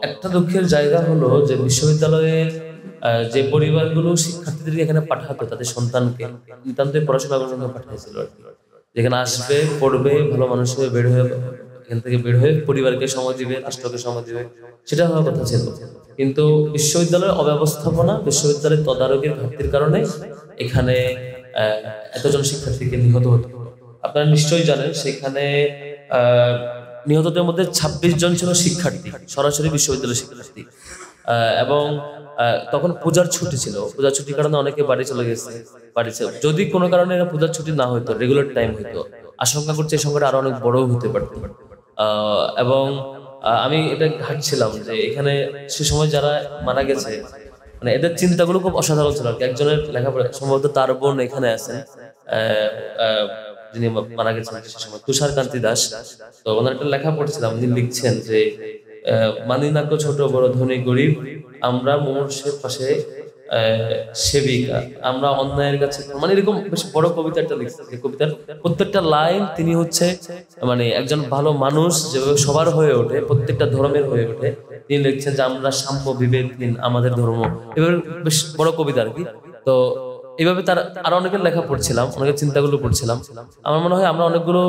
একটা দুঃখের জায়গা হলো যে বিশ্ববিদ্যালয়ের যে পরিবারগুলো শিক্ষার্থীদেরকে এখানে পাঠাতো তাদের সন্তানকে নিতান্তই পড়াশোনা করার জন্য পাঠিয়েছিল আর কি। যেখানে আসবে, পড়বে, ভালো মানুষ হয়ে বের হয়ে এখান থেকে বের হয়ে পরিবারকে সময় দিবে, রাষ্ট্রকে সময় দিবে, সেটা হওয়ার কথা ছিল। কিন্তু বিশ্ববিদ্যালয়ের অব্যবস্থাপনা, বিশ্ববিদ্যালয়ের তদারকির ঘাটতির কারণে এখানে এতজন শিক্ষার্থীকে নিহত হতো। আপনারা নিশ্চয়ই জানেন সেখানে নিহতদের মধ্যে 26 জন ছিল শিক্ষার্থী, সরাসরি বিশ্ববিদ্যালয়ের শিক্ষার্থী। এবং তখন পূজার ছুটি ছিল, পূজার ছুটির কারণে অনেকে বাড়ি চলে গেছে। যদি কোনো কারণে পূজার ছুটি না হইতো, রেগুলার টাইম হইতো, আশঙ্কা করছে এই সংখ্যাটা আরো অনেক বড় হতে পারত। এবং আমি এটা ঘাটছিলাম যে এখানে সে সময় যারা মারা গেছে, মানে এদের চিন্তাগুলো খুব অসাধারণ ছিল আর কি। একজনের লেখাপড়া, সম্ভবত তার বোন এখানে আছেন, যিনি মারা গেছেন সে সময়, তুষারকান্তি দাস। তো ওনার একটা লেখা পড়ছিলাম, উনি লিখছেন যে মানি না কো ছোট বড় ধনী গরিব, আমরা মুমূর্ষের পাশে সেবিকা, আমরা অন্যায়ের কাছে, মানে এরকম বেশ বড় কবিতা একটা লিখছেন। যে কবিতার প্রত্যেকটা লাইন তিনি হচ্ছে মানে একজন ভালো মানুষ যেভাবে সবার হয়ে ওঠে, প্রত্যেকটা ধর্মের হয়ে ওঠে, তিনি লিখছেন যে আমরা সাম্য বিবেকহীন আমাদের ধর্ম, এভাবে বেশ বড় কবিতা আর কি। তো এইভাবে তার আরো অনেকের লেখা পড়ছিলাম, অনেকের চিন্তাগুলো পড়ছিলাম। আমার মনে হয় আমরা অনেকগুলো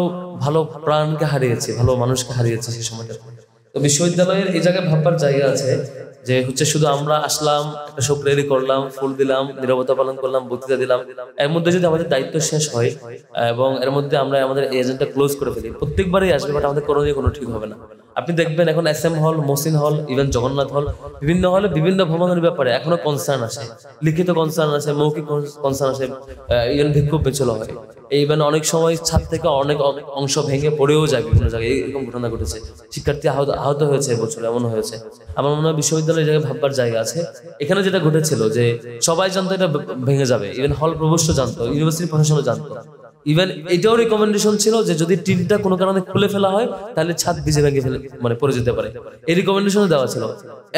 ভালো প্রাণকে হারিয়েছি, ভালো মানুষকে হারিয়েছি সেই সময়টা। তো বিশ্ববিদ্যালয়ের এই জায়গায় ভাববার জায়গা আছে যে হচ্ছে শুধু আমরা আসলাম, একটা শোক রেলি করলাম, ফুল দিলাম, নীরবতা পালন করলাম, বক্তৃতা দিলাম, এর মধ্যে যদি আমাদের দায়িত্ব শেষ হয় এবং এর মধ্যে আমরা আমাদের এজেন্টটা ক্লোজ করে ফেলি, প্রত্যেকবারই আসবে, বাট আমাদের করণীয় কোনো ঠিক হবে না। আপনি দেখবেন এখন SM হল, মহসিন হল, ইভেন জগন্নাথ হল, বিভিন্ন হলে বিভিন্ন ভ্রমণের ব্যাপারে এখনো কনসার্ন আসে, লিখিত কনসার্ন আসে, মৌখিক কনসার্ন আসে, ইভেন বিক্ষোভ মিছিল হয়। ইভেন অনেক সময় ছাদ থেকে অনেক অংশ ভেঙে পড়েও যায়, বিভিন্ন জায়গায় এরকম ঘটনা ঘটেছে, শিক্ষার্থী আহত হয়েছে, এবছর এমন হয়েছে। আমার মনে হয় বিশ্ববিদ্যালয়ের জায়গায় ভাববার জায়গা আছে। এখানে যেটা ঘটেছিল যে সবাই জানতো এটা ভেঙে যাবে, ইভেন হল প্রভোস্ট জানতো, ইউনিভার্সিটি প্রশাসনও জানতো, ইভেন এটাও রিকমেন্ডেশন ছিল যে যদি টিনটা কোনো কারণে খুলে ফেলা হয় তাহলে ছাদ ভিজে ভেঙে ফেলে মানে পড়ে যেতে পারে, এই রিকমেন্ডেশনও দেওয়া ছিল।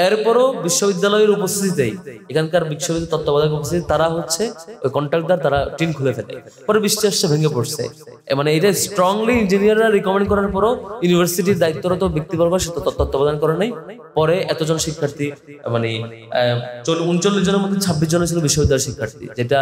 এরপরও বিশ্ববিদ্যালয়ের উপস্থিতিতেই, এখানকার বিশ্ববিদ্যালয়ের তত্ত্বাবধায়ক উপস্থিতি, তারা হচ্ছে ওই কন্ট্রাক্টর, তারা টিন খুলে ফেলে, পরে বৃষ্টি আসছে ভেঙে পড়ছে। মানে এটা স্ট্রংলি ইঞ্জিনিয়াররা রিকমেন্ড করার পরও ইউনিভার্সিটির দায়িত্বরত ব্যক্তিবর্গ সে তত্ত্বাবধান করে নাই। পরে এতজন শিক্ষার্থী, মানে 39 জনের মধ্যে 26 জন ছিল বিশ্ববিদ্যালয়ের শিক্ষার্থী, যেটা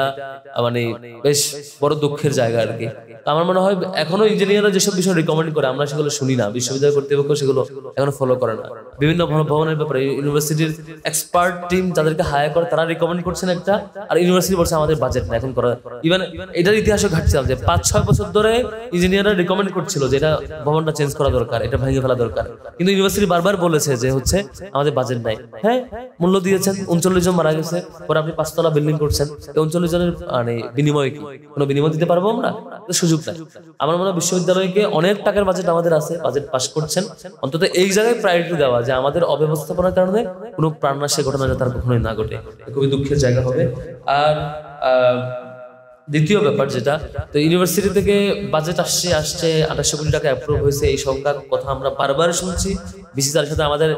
মানে বেশ বড় দুঃখের জায়গা আর কি। আমার মনে হয় এখনো ইঞ্জিনিয়াররা যেসব বিষয় রিকমেন্ড করে আমরা সেগুলো শুনি না, বিশ্ববিদ্যালয় কর্তৃপক্ষ সেগুলো এখনো ফলো করে না। বিভিন্ন ভবনের ব্যাপারে ইউনিভার্সিটির এক্সপার্ট টিম যাদেরকে হায়ার করে তারা রিকমেন্ড করছেন একটা, আর ইউনিভার্সিটি বলছে আমাদের বাজেট না এখন করা। ইভেন এটার ইতিহাসও ঘাটছিলাম যে 5-6 বছর ধরে ইঞ্জিনিয়াররা রিকমেন্ড করছিল যে এটা ভবনটা চেঞ্জ করা দরকার, এটা ভেঙে ফেলা দরকার, কিন্তু ইউনিভার্সিটি বারবার বলেছে যে হচ্ছে আমাদের বাজেট নাই। হ্যাঁ, মূল্য দিয়েছেন, 39 জন মারা গেছে, পরে আপনি 5 তলা বিল্ডিং করছেন, 39 জনের মানে বিনিময় কি কোনো বিনিময় দিতে পারবো আমরা? সুযোগ নাই। আমার মনে হয় বিশ্ববিদ্যালয়কে অনেক টাকার বাজেট আমাদের আছে, বাজেট পাস করছেন, অন্তত এই জায়গায় প্রায়োরিটি দেওয়া যে আমাদের অব্যবস্থাপনার কারণে কোনো প্রাণনাশের ঘটনা যাতে আর কখনোই না ঘটে, খুবই দুঃখের জায়গা হবে। আর দ্বিতীয় ব্যাপার যেটা, তো ইউনিভার্সিটি থেকে বাজেট আসছে 2800 কোটি টাকা অ্যাপ্রুভ হয়েছে, এই সংখ্যার কথা আমরা বারবার শুনছি। বিসি স্যারের সাথে আমাদের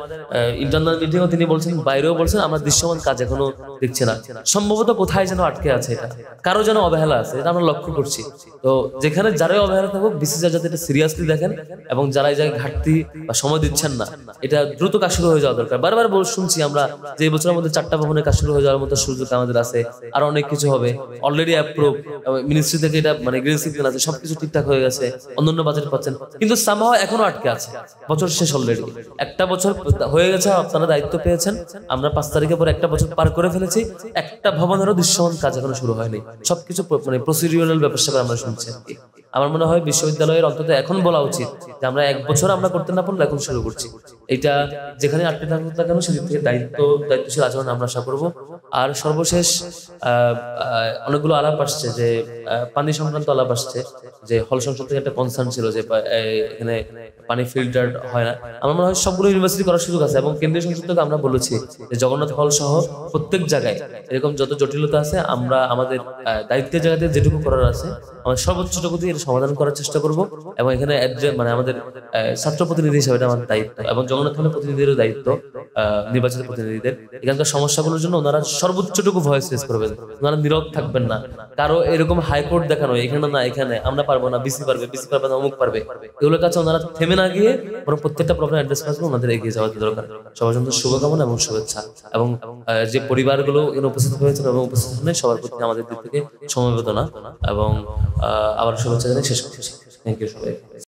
ইন্টারনাল মিটিংও তিনি বলছেন, বাইরেও বলছেন, আমরা দৃশ্যমান কাজ এখনো দেখছি না। সম্ভবত কোথায় যেন আটকে আছে, এটা কারো যেন অবহেলা আছে, এটা আমরা লক্ষ্য করছি। তো যেখানে যারাই অবহেলা থাকুক, বিসি স্যার যাতে এটা সিরিয়াসলি দেখেন এবং যারা এই জায়গায় ঘাটতি বা সময় দিচ্ছেন না, এটা দ্রুত কাজ শুরু হয়ে যাওয়া দরকার। বারবার শুনছি আমরা যে এই বছরের মধ্যে 4টা ভবনের কাজ শুরু হয়ে যাওয়ার মতো সুযোগ আমাদের আছে, আর অনেক কিছু হবে, অলরেডি অ্যাপ্রুভ, মিনিস্ট্রি থেকে এটা মানে গ্রিন সিগন্যাল আছে, সবকিছু ঠিকঠাক হয়ে গেছে, অন্যান্য বাজেট পাচ্ছেন, কিন্তু সামহাও এখনো আটকে আছে। বছর শেষ অলরেডি, একটা বছর হয়ে গেছে, আপনারা দায়িত্ব পেয়েছেন, আমরা 5 তারিখের পর একটা বছর পার করে ফেলেছি, একটা ভবনেরও দৃশ্যমান কাজ এখনো শুরু হয়নি, সবকিছু মানে প্রসিডিউরাল ব্যাপার স্যাপার আমরা শুনছি। আমার মনে হয় বিশ্ববিদ্যালয়ের অন্তত এখন বলা উচিত যে আমরা 1 বছর আমরা করতে না পারলে এখন শুরু করছি। এটা যেখানে আটকে থাকুক না কেন, সেদিক থেকে দায়িত্বশীল আচরণ আমরা আশা করবো। আর সর্বশেষ অনেকগুলো আলাপ আসছে যে পানি সংক্রান্ত আলাপ আসছে, যে হল সংসদ থেকে একটা কনসার্ন ছিল যে এখানে পানি ফিল্টার হয় না। আমার মনে হয় সবগুলো ইউনিভার্সিটি করার সুযোগ আছে, এবং কেন্দ্রীয় সংসদ থেকে আমরা বলেছি যে জগন্নাথ হল সহ প্রত্যেক জায়গায় এরকম যত জটিলতা আছে আমরা আমাদের দায়িত্বের জায়গাতে যেটুকু করার আছে আমাদের সর্বোচ্চটুকু দিয়ে সমাধান করার চেষ্টা করব এবং এখানে মানে আমাদের ছাত্র প্রতিনিধি হিসেবে এটা আমার দায়িত্ব এবং জগন্নাথ হলের প্রতিনিধিদেরও দায়িত্ব, নির্বাচিত প্রতিনিধিদের এখানকার সমস্যাগুলোর জন্য ওনারা সর্বোচ্চটুকু ভয়েস রেজ করবেন, ওনারা নীরব থাকবেন না। কারো এরকম হাইকোর্ট দেখানো এখানে না এখানে আমরা পারবো না, বিসি পারবে না, অমুক পারবে, এগুলোর কাছে ওনারা থেমে না গিয়ে বরং প্রত্যেকটা প্রবলেম অ্যাড্রেস করার জন্য ওনাদের এগিয়ে যাওয়া দরকার। সবার জন্য শুভকামনা এবং শুভেচ্ছা এবং যে পরিবারগুলো এখানে উপস্থিত হয়েছেন এবং উপস্থিত হন সবার প্রতি আমাদের দিক থেকে সমবেদনা এবং আবার শুভেচ্ছা জানিয়ে শেষ করছি। থ্যাংক ইউ সবাই।